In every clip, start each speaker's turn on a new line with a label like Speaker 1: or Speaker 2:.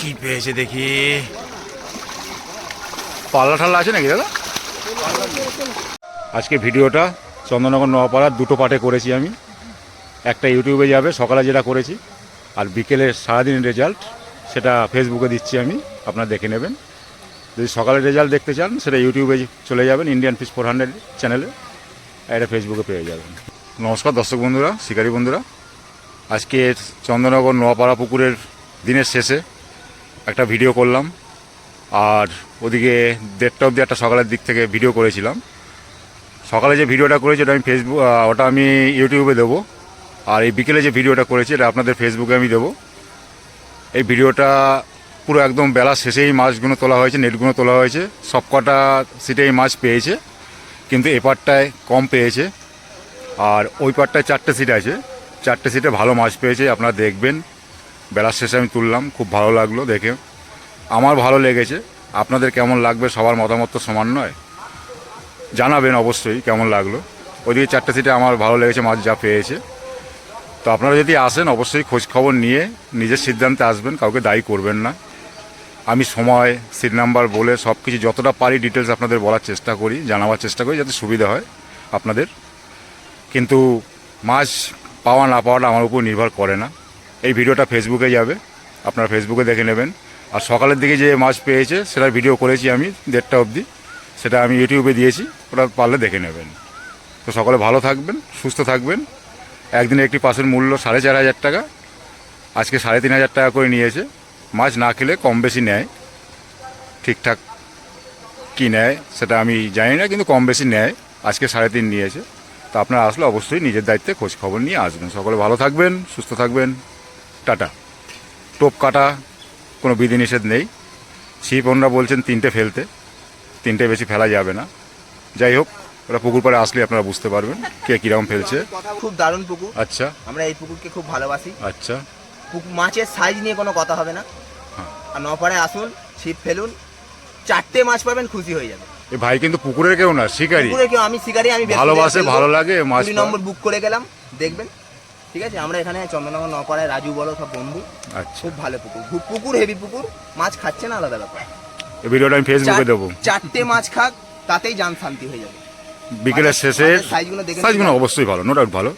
Speaker 1: কি পেয়েছে দেখি। পাল্লা ঠাল্লা আছে নাকি দাদা? আজকে ভিডিওটা চন্দননগর নোয়াপাড়ার দুটো পার্টে করেছি আমি। একটা ইউটিউবে যাবে সকালে যেটা করেছি, আর বিকেলের সারাদিন রেজাল্ট সেটা ফেসবুকে দিচ্ছি আমি, আপনারা দেখে নেবেন। যদি সকালের রেজাল্ট দেখতে চান সেটা ইউটিউবে চলে যাবেন, ইন্ডিয়ান ফিশ 400 চ্যানেলে, এটা ফেসবুকে পেয়ে যাবেন। নমস্কার দর্শক বন্ধুরা, শিকারী বন্ধুরা, আজকে চন্দননগর নোয়াপাড়া পুকুরের দিনের শেষে একটা ভিডিও করলাম। আর ওদিকে 1:30 অবধি একটা সকালের দিক থেকে ভিডিও করেছিলাম। সকালে যে ভিডিওটা করেছি ওটা আমি ওটা আমি ইউটিউবে দেবো। আর এই বিকেলে যে ভিডিওটা করেছি এটা আপনাদের ফেসবুকে আমি দেবো। এই ভিডিওটা পুরো একদম বেলা শেষেই মাছগুলো তোলা হয়েছে, নেটগুলো তোলা হয়েছে। সব কটা সিটেই মাছ পেয়েছে, কিন্তু এ পারটায় কম পেয়েছে। আর ওই পারটায় 4টে সিট আছে, 4টে সিটে ভালো মাছ পেয়েছে। আপনারা দেখবেন, বেলার শেষে আমি তুললাম, খুব ভালো লাগলো দেখে, আমার ভালো লেগেছে। আপনাদের কেমন লাগবে, সবার মতামত তো সমান নয়, জানাবেন অবশ্যই কেমন লাগলো। ওইদিকে 4টে সিটে আমার ভালো লেগেছে মাছ যা পেয়েছে। তো আপনারা যদি আসেন অবশ্যই খোঁজ খবর নিয়ে নিজের সিদ্ধান্তে আসবেন, কাউকে দায়ী করবেন না। আমি সময়, সিট নাম্বার বলে সব কিছু যতটা পারি ডিটেলস আপনাদের বলার চেষ্টা করি, জানাবার চেষ্টা করি, যাতে সুবিধা হয় আপনাদের। কিন্তু মাছ পাওয়া না পাওয়াটা আমার উপর নির্ভর করে না। এই ভিডিওটা ফেসবুকে যাবে, আপনারা ফেসবুকে দেখে নেবেন। আর সকালের দিকে যে মাছ পেয়েছে সেটার ভিডিও করেছি আমি 1:30 অবধি, সেটা আমি ইউটিউবে দিয়েছি, ওটা পারলে দেখে নেবেন। তো সকলে ভালো থাকবেন, সুস্থ থাকবেন। একদিনে একটি পাসের মূল্য 4,500 টাকা, আজকে 3,500 টাকা করে নিয়েছে। মাছ না খেলে কম বেশি নেয়, ঠিকঠাক কি নেয় সেটা আমি জানি না, কিন্তু কম বেশি নেয়। আজকে 3.5 নিয়েছে। তো আপনারা আসলে অবশ্যই নিজের দায়িত্বে খোঁজ খবর নিয়ে আসবেন। সকলে ভালো থাকবেন, সুস্থ থাকবেন, টাটা। টোপ কাটা কোনো বিধিনিষেধ নেই। ছিপ ওনারা বলছেন 3টে ফেলতে, 3টে বেশি ফেলা যাবে না। যাই হোক, ওরা পুকুর পাড়ে আসলে আপনারা বুঝতে পারবেন কে কীরকম ফেলছে।
Speaker 2: খুব দারুণ পুকুর।
Speaker 1: আচ্ছা,
Speaker 2: আমরা এই পুকুরকে খুব ভালোবাসি।
Speaker 1: আচ্ছা,
Speaker 2: মাছের সাইজ নিয়ে কোনো কথা হবে না। আর নোয়াপাড়ায় আসুন, ছিপ ফেলুন, 4টে মাছ পাবেন, খুশি হয়ে যাবে।
Speaker 1: এই ভাই কিন্তু পুকুরের কেউ না, শিকারি।
Speaker 2: পুকুরের কেউ, আমি শিকারি, আমি
Speaker 1: ভালোবাসে, ভালো লাগে মাছ।
Speaker 2: 2 নম্বর বুক করে গেলাম, দেখবেন। ঠিক আছে, আমরা এখানে চন্দননগর নোয়াপাড়ায় রাজু বলো সব বন্ধু।
Speaker 1: আচ্ছা,
Speaker 2: খুব ভালো পুকুর, পুকুর হেভি পুকুর। মাছ খাচ্ছে না আলাদা ব্যাপার।
Speaker 1: এই ভিডিওটা আমি ফেসবুকে দেবো।
Speaker 2: 4টে মাছ খাক, তাতেই জান শান্তি হয়ে যাবে।
Speaker 1: বিকেলের শেষে সাইজগুলো অবশ্যই ভালো, নো ডাউট ভালো,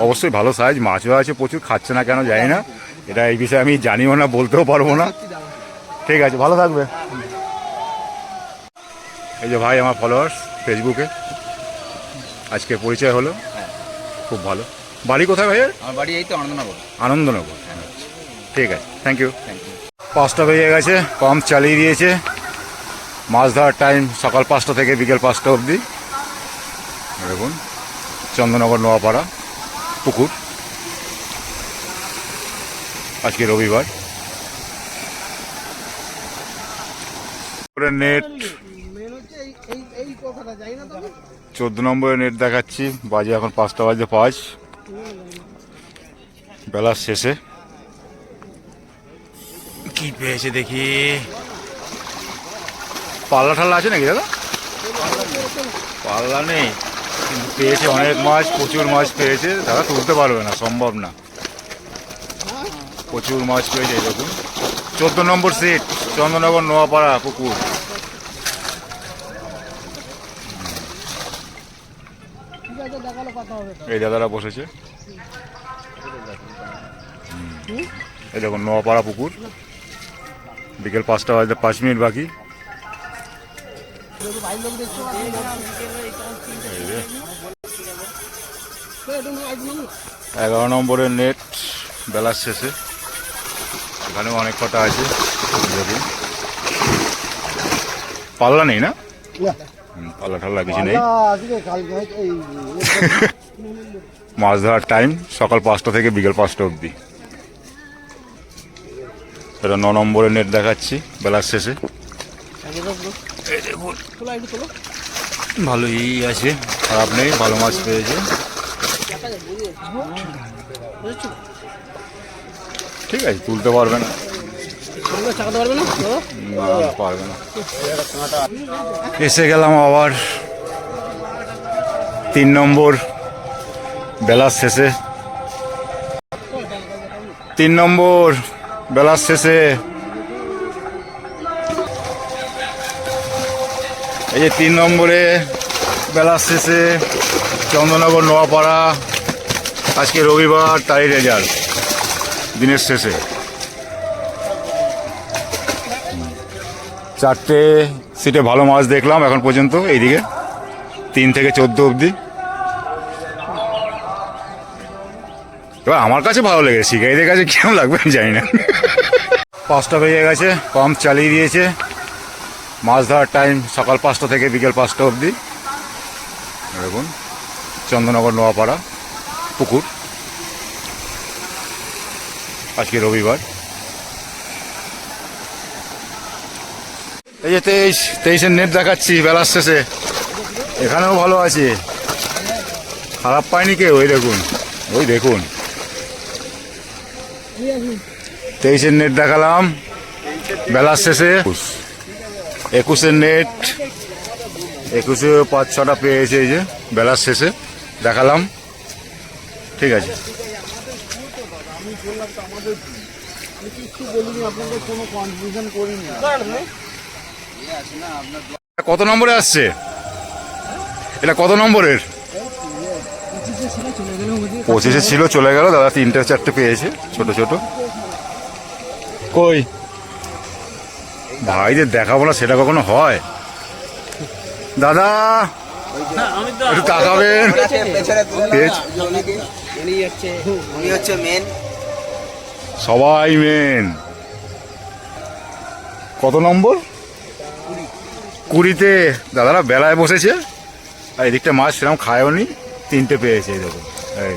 Speaker 1: অবশ্যই ভালো সাইজ। মাছও আছে প্রচুর, খাচ্ছে না কেন জানি না, এটা এই বিষয়ে আমি জানিও না, বলতেও পারবো না। ঠিক আছে, ভালো থাকবে। এই যে ভাই আমার ফলোয়ার্স ফেসবুকে, আজকে পরিচয় হলো, খুব ভালো। বাড়ি কোথায় ভাইয়ের?
Speaker 2: আমার বাড়ি এই তো আনন্দনগর।
Speaker 1: আনন্দনগর, ঠিক আছে, থ্যাংক ইউ। 5টা বেজে গেছে, পাম্প চালিয়ে দিয়েছে। মাছ ধরার টাইম সকাল 5টা থেকে বিকেল 5টা অবধি। দেখুন চন্দননগর নোয়াপাড়া পুকুর, আজকে রবিবার। নেট 14 নম্বরের নেট দেখাচ্ছি, বাজে এখন 5:05, বেলার শেষে। কি পেয়েছে দেখি। পাল্লা ঠাল্লা আছে নাকি দাদা? পাল্লা নেই, কিন্তু পেয়েছে অনেক মাছ, প্রচুর মাছ পেয়েছে। দাদা তুলতে পারবে না, সম্ভব না, প্রচুর মাছ পেয়েছে। দেখুন 14 নম্বর সিট, চন্দননগর নোয়াপাড়া পুকুর। এই দাদারা বসেছে, এই দেখুন নোয়াপাড়া পুকুর। বিকেল 5টা বাজতে 5 মিনিট বাকি। 11 নম্বরের নেট বেলার শেষে, এখানেও অনেক কটা আছে। দেখুন পাল্লা নেই না, পাল্লা ঠাল্লা কিছু নেই। মাছ ধরার টাইম সকাল 5টা থেকে বিকেল 5টা অবধি। এটা 9 নম্বরের নেট দেখাচ্ছি বেলার শেষে। এই দেখুন ভালোই আছে, খারাপ নেই, ভালো মাছ পেয়েছে। ঠিক আছে, তুলতে পারবে না, পারবে না। এসে গেলাম আবার 3 নম্বর বেলার শেষে। 3 নম্বর বেলার শেষে এই যে 3 নম্বরে বেলার শেষে চন্দননগর নোয়াপাড়া, আজকে রবিবার, তারই রেজাল্ট দিনের শেষে। 4টে সিটে ভালো মাছ দেখলাম এখন পর্যন্ত, এইদিকে 3 থেকে 14 অবধি। এবার আমার কাছে ভালো লেগেছে, শিকারীদের কাছে কেমন লাগবে আমি জানি না। 5টা বেজে গেছে, পাম্প চালিয়ে দিয়েছে। মাছ ধরার টাইম সকাল 5টা থেকে বিকেল 5টা অবধি। দেখুন চন্দননগর নোয়াপাড়া পুকুর, আজকে রবিবার। এই যে 23-এর নেট দেখাচ্ছি বেলার শেষে, এখানেও ভালো আছে, খারাপ পায়নি কেউ। ওই দেখুন, ওই দেখুন 23-এর নেট দেখালাম বেলার শেষে। 21-এর নেট, 21-এ 5-6টা পেয়েছে এই যে বেলার শেষে দেখালাম। ঠিক আছে, কত নম্বরে আসছে এটা? কত নম্বরের? 25-এ ছিল, চলে গেল দাদা। 3-4টে পেয়েছে ছোট ছোট। কই ভাইদের দেখাবো না সেটা কখনো হয়? দাদা একটু তাকাবেন। সবাই মেন। কত নম্বর? 20-তে দাদারা বেলায় বসেছে, আর এদিকটা মাছ সেরকম খায়ওনি। 3টে পেয়েছে, এই দেখুন, এই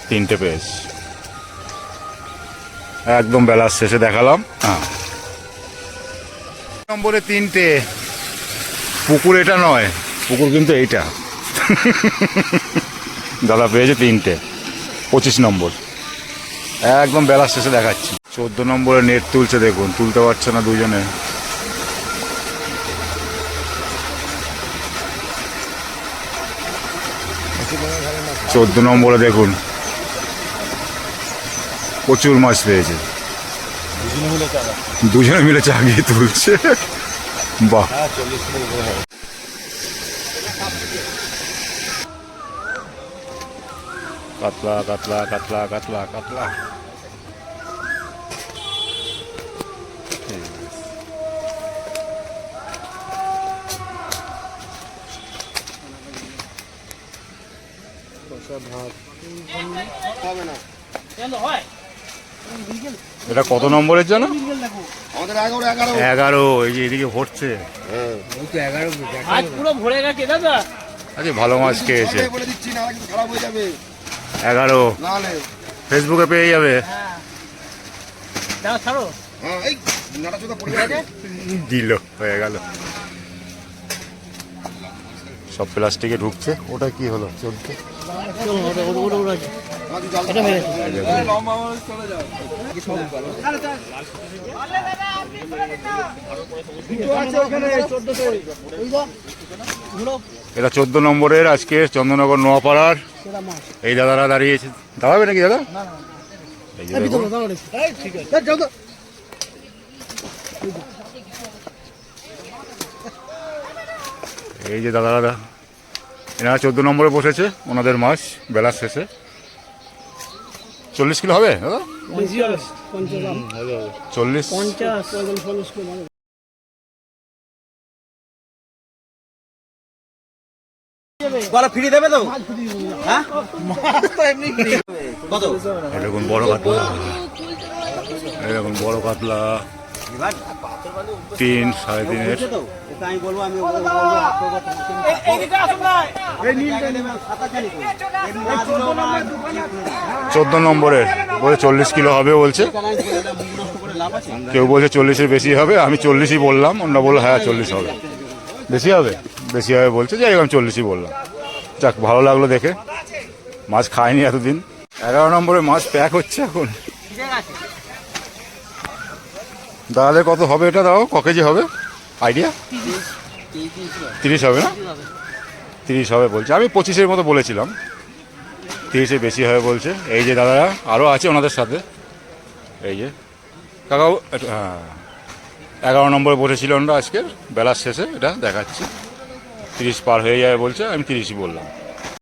Speaker 1: 3টে পেয়েছে একদম বেলার শেষে দেখালাম। হ্যাঁ, নম্বরে 3টে। পুকুর এটা নয়, পুকুর কিন্তু এইটা। দাদা পেয়েছে 3টে, 25 নম্বর, একদম বেলার শেষে দেখাচ্ছি। 14 নম্বরে নেট তুলছে, দেখুন তুলতে পারছে না দুজনে। চোদ্দ নম্বরে দেখুন প্রচুর মাছ পেয়েছে, দুজনে মিলে চাগিয়ে তুলছে। বাহ, কাতলা কাতলা কাতলা কাতলা কাতলা। এটা কত নম্বরের জানো? 11। এই যে এদিকে ভরছে, আজকে ভালো মাছ খেয়েছে। 11 ফেসবুকে পেয়ে যাবে। দিল, হয়ে গেল। সব প্লাস্টিকে ঢুকছে। ওটা কি হলো? চলছে। এটা 14 নম্বরের আজকে চন্দননগর নোয়াপাড়ার। এই দাদারা দাঁড়িয়েছে, দাঁড়াবে নাকি দাদা? এই যে এই যে দাদা এনারা 14 নম্বরে বসেছে, ওনাদের মাছ বেলার শেষে। 40 কিলো হবে দাদা? 40
Speaker 2: ফ্রি দেবে তো?
Speaker 1: এরকম বড় কাতলা, এরকম বড় কাতলা 3 3.5-এর। 14 নম্বরের বলে 40 কিলো হবে বলছে। কেউ বলছে 40-এর বেশি হবে, আমি 40-ই বললাম। অন্য বললো হ্যাঁ 40 হবে। বেশি হবে? বেশি হবে বলছে, যাই হোক আমি 40-ই বললাম। যাক, ভালো লাগলো দেখে। মাছ খায়নি এতদিন। 11 নম্বরে মাছ প্যাক হচ্ছে এখন। দাদাদের কত হবে এটা? দাও, ক কেজি হবে আইডিয়া? 30 হবে না? 30 হবে বলছে। আমি 25-এর মতো বলেছিলাম, 30-এর বেশি হবে বলছে। এই যে দাদারা আরও আছে ওনাদের সাথে। এই যে কাকাও, হ্যাঁ 11 নম্বরে বসেছিল আমরা আজকের বেলার শেষে, এটা দেখাচ্ছি 30 পার হয়ে যাবে বলছে, আমি 30ই বললাম।